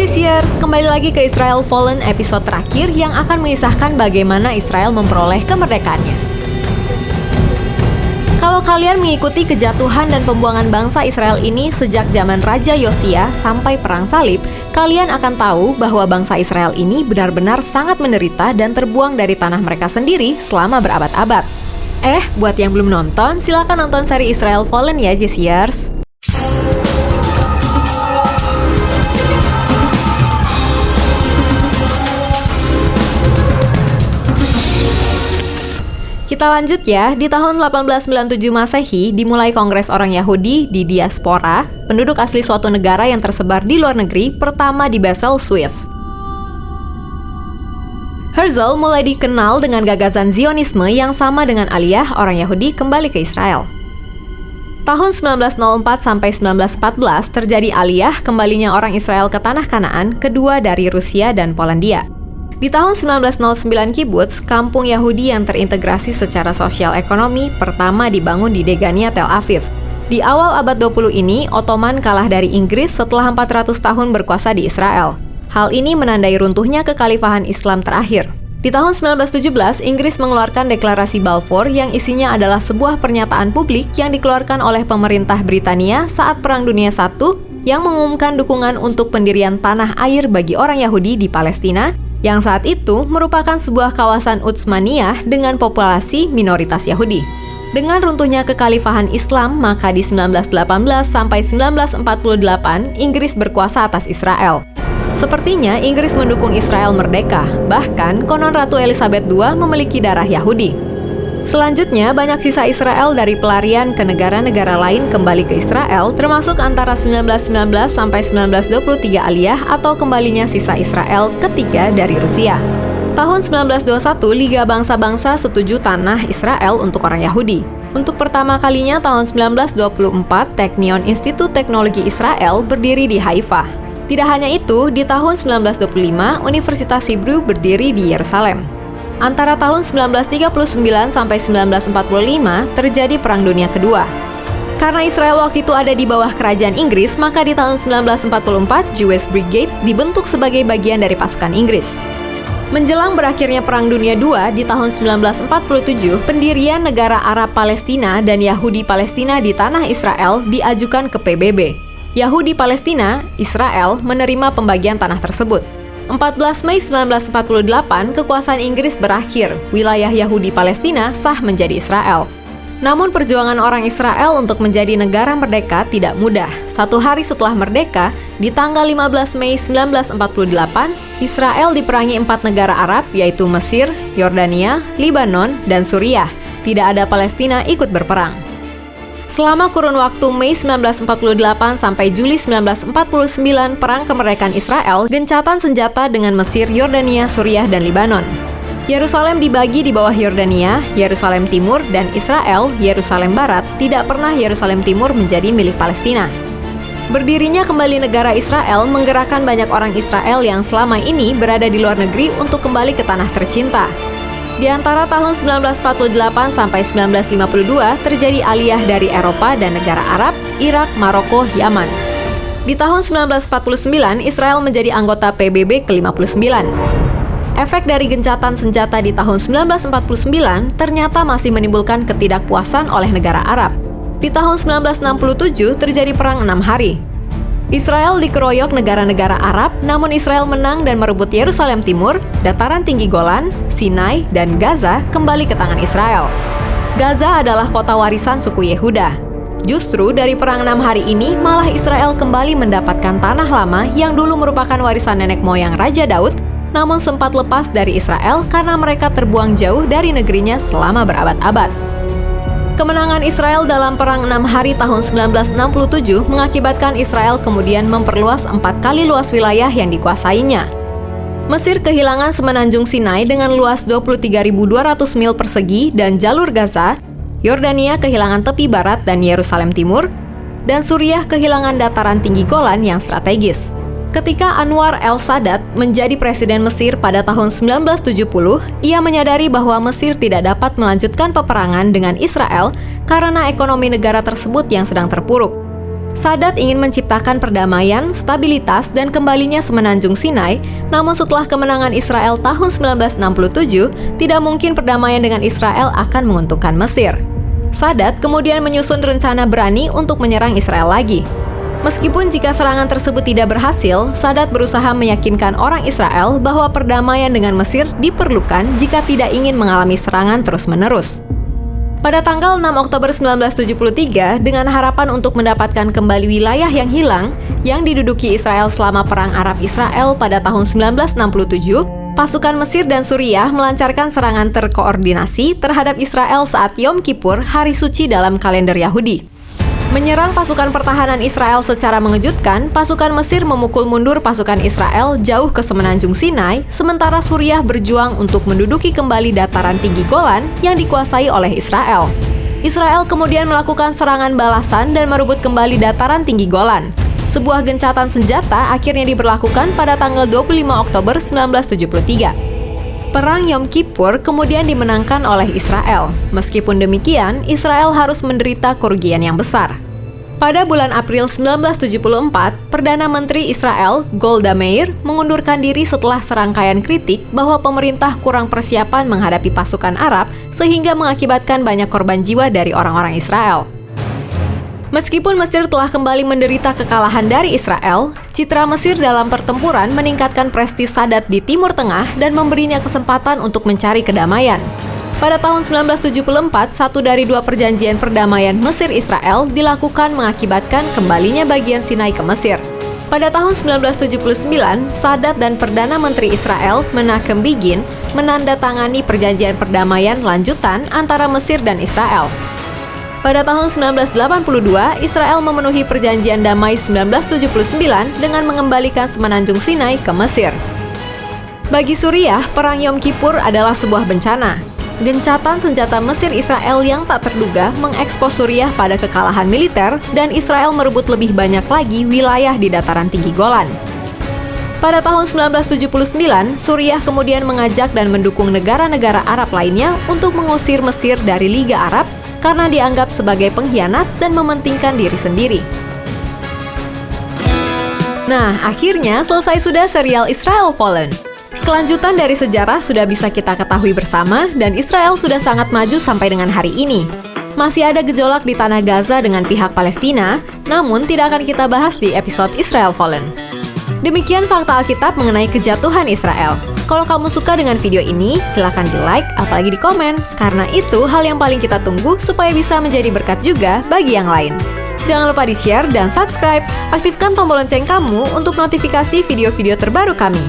Years, kembali lagi ke Israel Fallen episode terakhir yang akan mengisahkan bagaimana Israel memperoleh kemerdekaannya. Kalau kalian mengikuti kejatuhan dan pembuangan bangsa Israel ini sejak zaman Raja Yosia sampai Perang Salib, kalian akan tahu bahwa bangsa Israel ini benar-benar sangat menderita dan terbuang dari tanah mereka sendiri selama berabad-abad. Buat yang belum nonton, silakan nonton seri Israel Fallen ya, Years. Kita lanjut ya, di tahun 1897 Masehi dimulai Kongres Orang Yahudi di Diaspora, penduduk asli suatu negara yang tersebar di luar negeri, pertama di Basel, Swiss. Herzl mulai dikenal dengan gagasan Zionisme yang sama dengan Aliyah orang Yahudi kembali ke Israel. Tahun 1904 sampai 1914 terjadi Aliyah kembalinya orang Israel ke tanah Kanaan, kedua dari Rusia dan Polandia. Di tahun 1909 kibbutz, kampung Yahudi yang terintegrasi secara sosial ekonomi pertama dibangun di Degania, Tel Aviv. Di awal abad 20 ini, Ottoman kalah dari Inggris setelah 400 tahun berkuasa di Israel. Hal ini menandai runtuhnya kekhalifahan Islam terakhir. Di tahun 1917, Inggris mengeluarkan Deklarasi Balfour yang isinya adalah sebuah pernyataan publik yang dikeluarkan oleh pemerintah Britania saat Perang Dunia I yang mengumumkan dukungan untuk pendirian tanah air bagi orang Yahudi di Palestina, yang saat itu merupakan sebuah kawasan Utsmaniyah dengan populasi minoritas Yahudi. Dengan runtuhnya kekhalifahan Islam, maka di 1918 sampai 1948, Inggris berkuasa atas Israel. Sepertinya Inggris mendukung Israel merdeka, bahkan konon Ratu Elizabeth II memiliki darah Yahudi. Selanjutnya, banyak sisa Israel dari pelarian ke negara-negara lain kembali ke Israel, termasuk antara 1919 sampai 1923 Aliyah atau kembalinya sisa Israel ketiga dari Rusia. Tahun 1921, Liga Bangsa-Bangsa setuju tanah Israel untuk orang Yahudi. Untuk pertama kalinya tahun 1924, Technion Institut Teknologi Israel berdiri di Haifa. Tidak hanya itu, di tahun 1925, Universitas Hebrew berdiri di Yerusalem. Antara tahun 1939 sampai 1945 terjadi Perang Dunia Kedua. Karena Israel waktu itu ada di bawah kerajaan Inggris, maka di tahun 1944 Jewish Brigade dibentuk sebagai bagian dari pasukan Inggris. Menjelang berakhirnya Perang Dunia II di tahun 1947, pendirian negara Arab Palestina dan Yahudi Palestina di tanah Israel diajukan ke PBB. Yahudi Palestina, Israel menerima pembagian tanah tersebut. 14 Mei 1948, kekuasaan Inggris berakhir. Wilayah Yahudi Palestina sah menjadi Israel. Namun perjuangan orang Israel untuk menjadi negara merdeka tidak mudah. Satu hari setelah merdeka, di tanggal 15 Mei 1948, Israel diperangi 4 negara Arab, yaitu Mesir, Yordania, Libanon, dan Suriah. Tidak ada Palestina ikut berperang. Selama kurun waktu Mei 1948 sampai Juli 1949 Perang Kemerdekaan Israel, gencatan senjata dengan Mesir, Yordania, Suriah, dan Libanon. Yerusalem dibagi di bawah Yordania, Yerusalem Timur, dan Israel, Yerusalem Barat. Tidak pernah Yerusalem Timur menjadi milik Palestina. Berdirinya kembali negara Israel menggerakkan banyak orang Israel yang selama ini berada di luar negeri untuk kembali ke tanah tercinta. Di antara tahun 1948 sampai 1952 terjadi aliyah dari Eropa dan negara Arab, Irak, Maroko, Yaman. Di tahun 1949, Israel menjadi anggota PBB ke-59. Efek dari gencatan senjata di tahun 1949 ternyata masih menimbulkan ketidakpuasan oleh negara Arab. Di tahun 1967 terjadi Perang 6 Hari. Israel dikeroyok negara-negara Arab, namun Israel menang dan merebut Yerusalem Timur, dataran tinggi Golan, Sinai, dan Gaza kembali ke tangan Israel. Gaza adalah kota warisan suku Yehuda. Justru dari Perang 6 Hari ini, malah Israel kembali mendapatkan tanah lama yang dulu merupakan warisan nenek moyang Raja Daud, namun sempat lepas dari Israel karena mereka terbuang jauh dari negerinya selama berabad-abad. Kemenangan Israel dalam Perang 6 Hari tahun 1967 mengakibatkan Israel kemudian memperluas 4 kali luas wilayah yang dikuasainya. Mesir kehilangan semenanjung Sinai dengan luas 23.200 mil persegi dan jalur Gaza, Yordania kehilangan tepi barat dan Yerusalem Timur, dan Suriah kehilangan dataran tinggi Golan yang strategis. Ketika Anwar el-Sadat menjadi presiden Mesir pada tahun 1970, ia menyadari bahwa Mesir tidak dapat melanjutkan peperangan dengan Israel karena ekonomi negara tersebut yang sedang terpuruk. Sadat ingin menciptakan perdamaian, stabilitas, dan kembalinya semenanjung Sinai, namun setelah kemenangan Israel tahun 1967, tidak mungkin perdamaian dengan Israel akan menguntungkan Mesir. Sadat kemudian menyusun rencana berani untuk menyerang Israel lagi. Meskipun jika serangan tersebut tidak berhasil, Sadat berusaha meyakinkan orang Israel bahwa perdamaian dengan Mesir diperlukan jika tidak ingin mengalami serangan terus-menerus. Pada tanggal 6 Oktober 1973, dengan harapan untuk mendapatkan kembali wilayah yang hilang, yang diduduki Israel selama Perang Arab-Israel pada tahun 1967, pasukan Mesir dan Suriah melancarkan serangan terkoordinasi terhadap Israel saat Yom Kippur, hari suci dalam kalender Yahudi. Menyerang pasukan pertahanan Israel secara mengejutkan, pasukan Mesir memukul mundur pasukan Israel jauh ke semenanjung Sinai, sementara Suriah berjuang untuk menduduki kembali dataran tinggi Golan yang dikuasai oleh Israel. Israel kemudian melakukan serangan balasan dan merebut kembali dataran tinggi Golan. Sebuah gencatan senjata akhirnya diberlakukan pada tanggal 25 Oktober 1973. Perang Yom Kippur kemudian dimenangkan oleh Israel. Meskipun demikian, Israel harus menderita kerugian yang besar. Pada bulan April 1974, Perdana Menteri Israel, Golda Meir, mengundurkan diri setelah serangkaian kritik bahwa pemerintah kurang persiapan menghadapi pasukan Arab sehingga mengakibatkan banyak korban jiwa dari orang-orang Israel. Meskipun Mesir telah kembali menderita kekalahan dari Israel, citra Mesir dalam pertempuran meningkatkan prestis Sadat di Timur Tengah dan memberinya kesempatan untuk mencari kedamaian. Pada tahun 1974, satu dari dua perjanjian perdamaian Mesir-Israel dilakukan mengakibatkan kembalinya bagian Sinai ke Mesir. Pada tahun 1979, Sadat dan Perdana Menteri Israel, Menachem Begin, menandatangani perjanjian perdamaian lanjutan antara Mesir dan Israel. Pada tahun 1982, Israel memenuhi perjanjian damai 1979 dengan mengembalikan semenanjung Sinai ke Mesir. Bagi Suriah, Perang Yom Kippur adalah sebuah bencana. Gencatan senjata Mesir-Israel yang tak terduga mengekspos Suriah pada kekalahan militer dan Israel merebut lebih banyak lagi wilayah di dataran tinggi Golan. Pada tahun 1979, Suriah kemudian mengajak dan mendukung negara-negara Arab lainnya untuk mengusir Mesir dari Liga Arab karena dianggap sebagai pengkhianat dan mementingkan diri sendiri. Nah, akhirnya selesai sudah serial Israel Fallen. Kelanjutan dari sejarah sudah bisa kita ketahui bersama dan Israel sudah sangat maju sampai dengan hari ini. Masih ada gejolak di tanah Gaza dengan pihak Palestina, namun tidak akan kita bahas di episode Israel Fallen. Demikian fakta Alkitab mengenai kejatuhan Israel. Kalau kamu suka dengan video ini, silakan di-like, apalagi di komen, karena itu hal yang paling kita tunggu supaya bisa menjadi berkat juga bagi yang lain. Jangan lupa di-share dan subscribe. Aktifkan tombol lonceng kamu untuk notifikasi video-video terbaru kami.